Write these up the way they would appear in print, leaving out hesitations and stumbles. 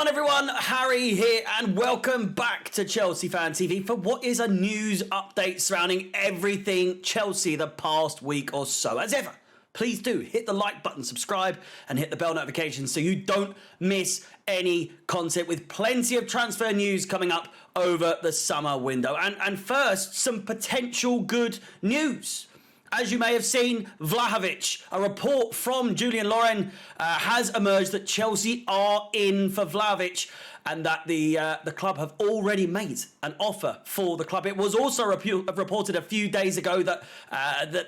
on everyone, Harry here and welcome back to Chelsea Fan TV for what is a news update surrounding everything Chelsea the past week or so. As ever, please do hit the like button, subscribe and hit the bell notification so you don't miss any content with plenty of transfer news coming up over the summer window. And first, some potential good news. As you may have seen, Vlahovic, a report from Julian Loren has emerged that Chelsea are in for Vlahovic and that the club have already made an offer for the club. It was also reported a few days ago that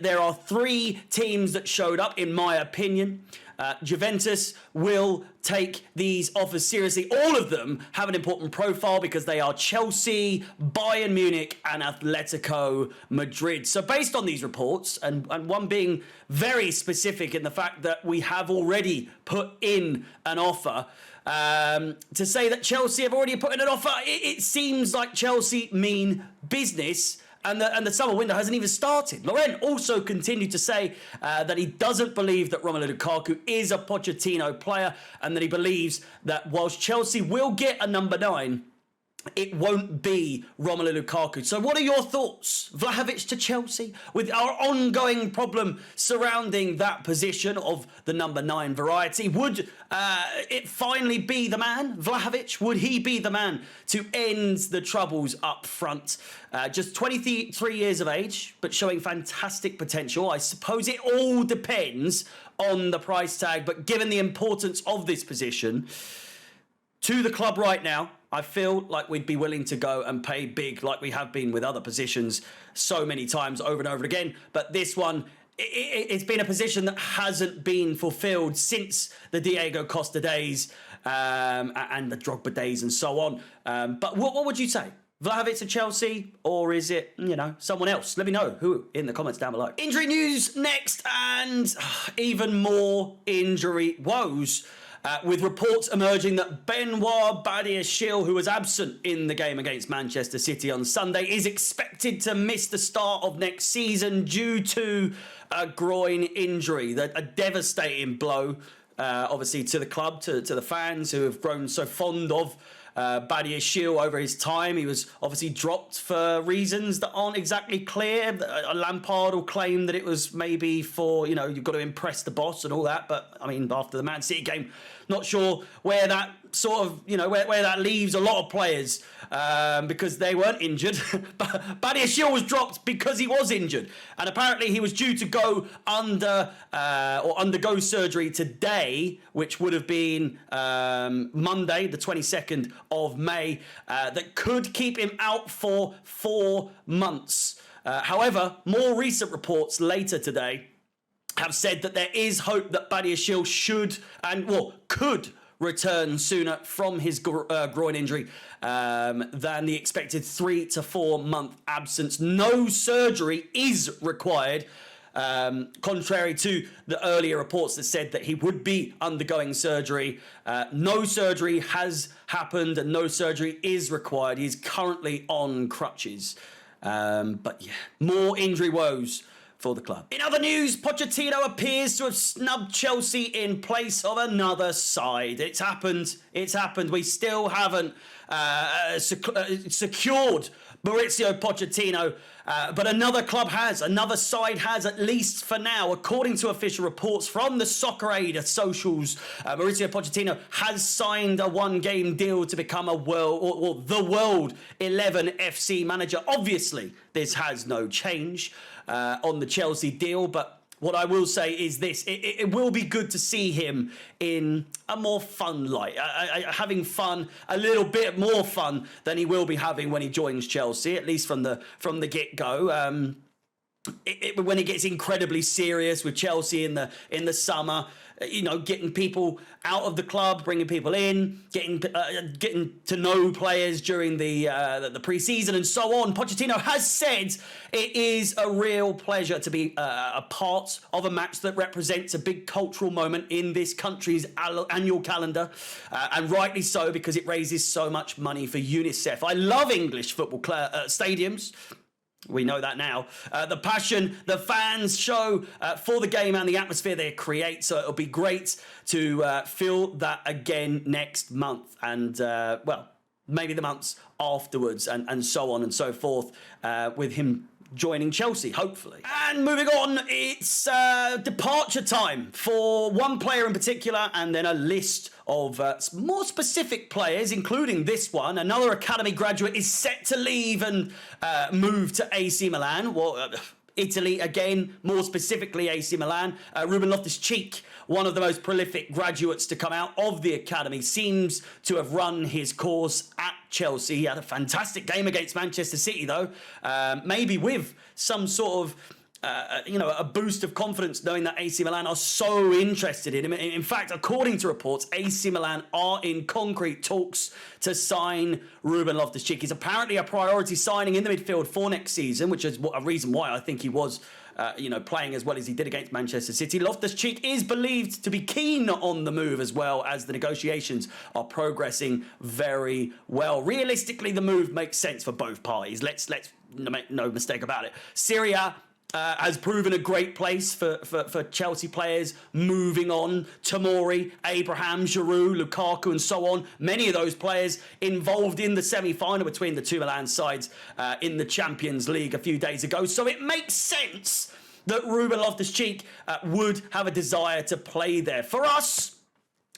there are three teams that showed up, in my opinion. Juventus will take these offers seriously. All of them have an important profile because they are Chelsea, Bayern Munich and Atletico Madrid. So based on these reports, and one being very specific in the fact that we have already put in an offer, to say that Chelsea have already put in an offer, it seems like Chelsea mean business. And the summer window hasn't even started. Loren also continued to say that he doesn't believe that Romelu Lukaku is a Pochettino player and that he believes that whilst Chelsea will get a number 9, it won't be Romelu Lukaku. So what are your thoughts? Vlahovic to Chelsea, with our ongoing problem surrounding that position of the number 9 variety. Would it finally be the man, Vlahovic? Would he be the man to end the troubles up front? Just 23 years of age, but showing fantastic potential. I suppose it all depends on the price tag, but given the importance of this position to the club right now, I feel like we'd be willing to go and pay big like we have been with other positions so many times over and over again. But this one, it's been a position that hasn't been fulfilled since the Diego Costa days and the Drogba days and so on. But what would you say? Vlahovic to Chelsea, or is it, someone else? Let me know who in the comments down below. Injury news next, and even more injury woes. With reports emerging that Benoit Badiashile, who was absent in the game against Manchester City on Sunday, is expected to miss the start of next season due to a groin injury. A devastating blow, obviously, to the club, to the fans who have grown so fond of Badiashile over his time. He was obviously dropped for reasons that aren't exactly clear. Lampard will claim that it was maybe for, you've got to impress the boss and all that. But, after the Man City game, not sure where that sort of, where that leaves a lot of players because they weren't injured. But Badiashile was dropped because he was injured. And apparently he was due to go undergo surgery today, which would have been Monday, the 22nd of May, that could keep him out for 4 months. However, more recent reports later today have said that there is hope that Badiashile could return sooner from his groin injury than the expected 3 to 4 month absence. No surgery is required, contrary to the earlier reports that said that he would be undergoing surgery. No surgery has happened and no surgery is required. He's currently on crutches. But yeah, more injury woes for the club. In other news, Pochettino appears to have snubbed Chelsea in place of another side. It's happened. We still haven't secured Mauricio Pochettino, but another club has, another side has, at least for now. According to official reports from the Soccer Aid socials, Mauricio Pochettino has signed a one-game deal to become the World 11 FC manager. Obviously, this has no change on the Chelsea deal, but what I will say is this, it will be good to see him in a more fun light, having fun, a little bit more fun than he will be having when he joins Chelsea, at least from the get-go. When it gets incredibly serious with Chelsea in the summer, getting people out of the club, bringing people in, getting to know players during the pre-season and so on. Pochettino has said it is a real pleasure to be a part of a match that represents a big cultural moment in this country's annual calendar, and rightly so because it raises so much money for UNICEF. I love English football stadiums. We know that now. The passion the fans show for the game and the atmosphere they create. So it'll be great to feel that again next month. And, well, maybe the months afterwards and so on and so forth with him joining Chelsea, hopefully. And moving on, it's departure time for one player in particular and then a list of more specific players, including this one. Another academy graduate is set to leave and move to AC Milan. Well, Italy, again, more specifically AC Milan. Ruben LoftusCheek, one of the most prolific graduates to come out of the academy, seems to have run his course at Chelsea. He had a fantastic game against Manchester City, though. Maybe with some sort of a boost of confidence knowing that AC Milan are so interested in him. In fact, according to reports, AC Milan are in concrete talks to sign Ruben Loftus-Cheek. He's apparently a priority signing in the midfield for next season, which is a reason why I think he was playing as well as he did against Manchester City. Loftus-Cheek is believed to be keen on the move as well, as the negotiations are progressing very well. Realistically, the move makes sense for both parties. Let's make no mistake about it. Syria has proven a great place for Chelsea players moving on. Tomori, Abraham, Giroud, Lukaku and so on. Many of those players involved in the semi-final between the two Milan sides in the Champions League a few days ago. So it makes sense that Ruben Loftus-Cheek would have a desire to play there. For us,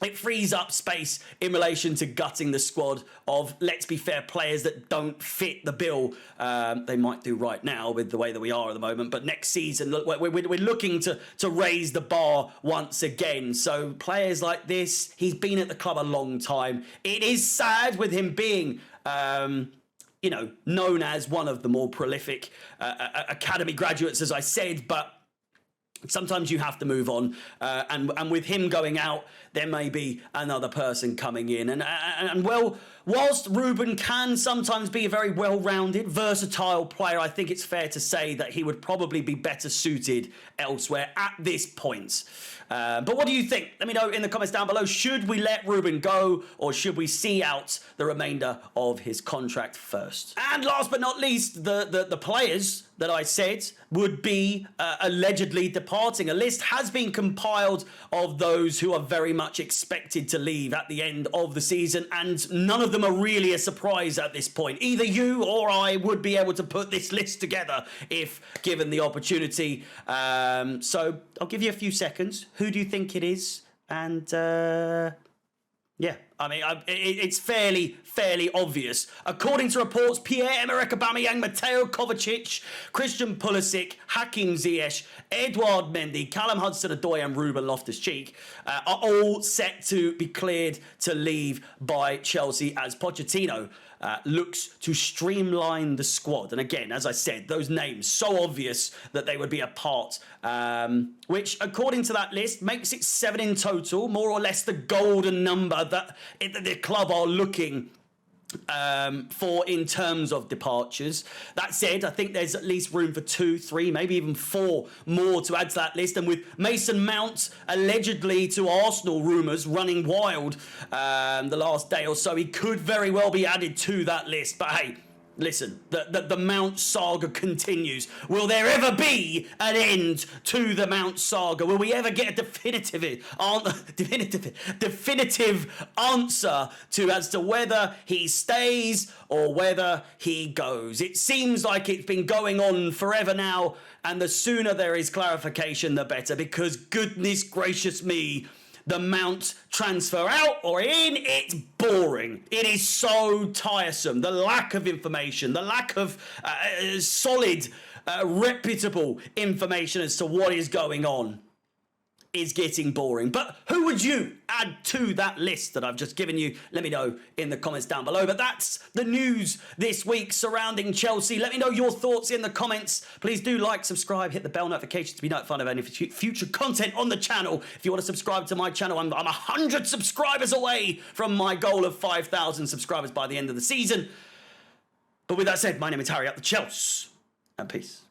it frees up space in relation to gutting the squad of, let's be fair, players that don't fit the bill. They might do right now with the way that we are at the moment, but next season, we're looking to raise the bar once again. So players like this, he's been at the club a long time. It is sad with him being known as one of the more prolific academy graduates, as I said, but sometimes you have to move on, and with him going out, there may be another person coming in. And well, whilst Ruben can sometimes be a very well-rounded, versatile player, I think it's fair to say that he would probably be better suited elsewhere at this point. But what do you think? Let me know in the comments down below. Should we let Ruben go, or should we see out the remainder of his contract first? And last but not least, the players that I said would be allegedly departing. A list has been compiled of those who are very much expected to leave at the end of the season, and none of them are really a surprise at this point. Either you or I would be able to put this list together if given the opportunity. So I'll give you a few seconds. Who do you think it is? And yeah, I mean, it's fairly obvious. According to reports, Pierre-Emerick Aubameyang, Mateo Kovacic, Christian Pulisic, Hakim Ziyech, Edouard Mendy, Callum Hudson-Odoi and Ruben Loftus-Cheek are all set to be cleared to leave by Chelsea as Pochettino looks to streamline the squad. And again, as I said, those names so obvious that they would be a part, which according to that list makes it 7 in total, more or less the golden number that the club are looking for in terms of departures. That said, I think there's at least room for 2, 3, maybe even 4 more to add to that list. And with Mason Mount allegedly to Arsenal rumours running wild the last day or so, he could very well be added to that list. But hey, listen, the Mount saga continues. Will there ever be an end to the Mount saga? Will we ever get a definitive answer as to whether he stays or whether he goes? It seems like it's been going on forever now, and the sooner there is clarification, the better, because goodness gracious me, the Mount transfer out or in, it's boring. It is so tiresome. The lack of information, the lack of solid, reputable information as to what is going on is getting boring. But who would you add to that list that I've just given you? Let me know in the comments down below. But that's the news this week surrounding Chelsea. Let me know your thoughts in the comments. Please do like, subscribe, hit the bell notification to be notified of any future content on the channel. If you want to subscribe to my channel, I'm 100 subscribers away from my goal of 5,000 subscribers by the end of the season. But with that said, my name is Harry up the Chelsea, and peace.